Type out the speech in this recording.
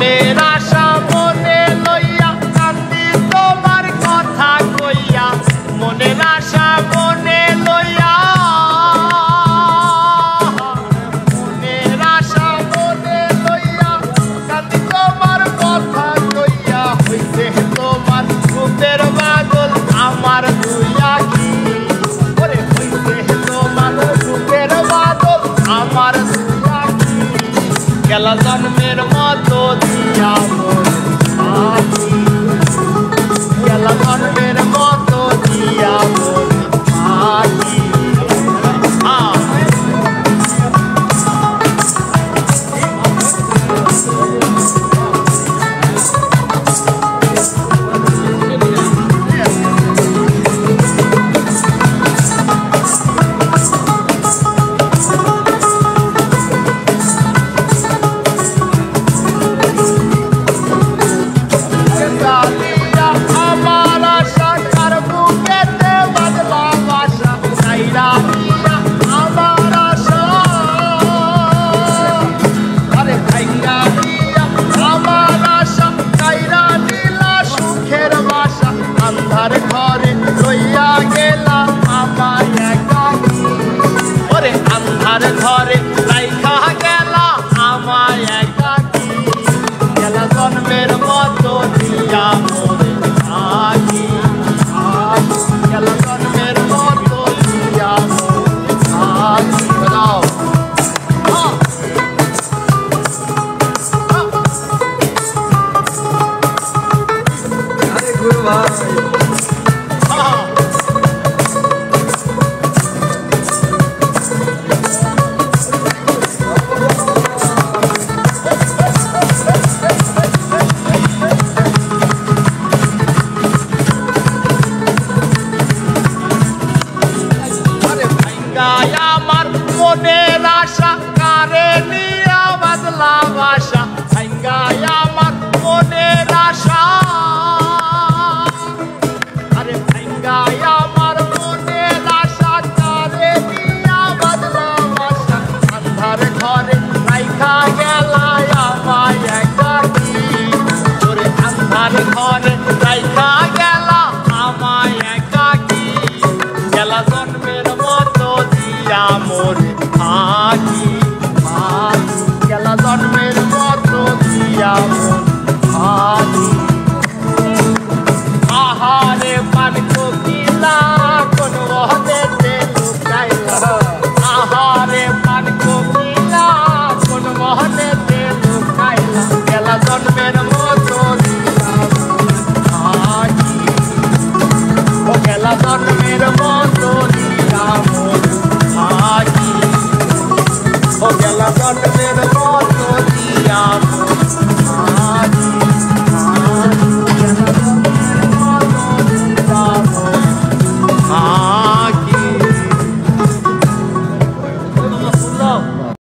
মনের আশা মনে লইয়া কান্দি তোমার কথা কইয়া, মনের আশা মনে লইয়া, মনের আশা মনে লইয়া কান্দি তোমার কথা কইয়া, হইতে তোমার রূপের পাগল আমার দুই আখি, ওরে হইতে তোমার রূপের পাগল আমার দুই আখি, গেলা জন্মের মতো দিয়া আখি, গেলা জন্মের মতো দিয়া আখি। ঘরে লইয়া গেলা আমায় একাকী, ওরে আন্ধার ঘরে রাইখা গেলা আমায় একাকী, গেলা জন্মের মতো দিয়া মোরে আখি, গেলা জন্মের মতো দিয়া মোরে আখি। বলাও আরে গুরু ভাই আমার মনের আশা কারে নিয়া বদলা ভাষা, ভাঙ্গায় আমার মনের আশা, আরে ভাঙ্গায় আমার মনের আশা কারে নিয়া বদলা ভাষা, আন্ধার ঘরে রাইখা গেল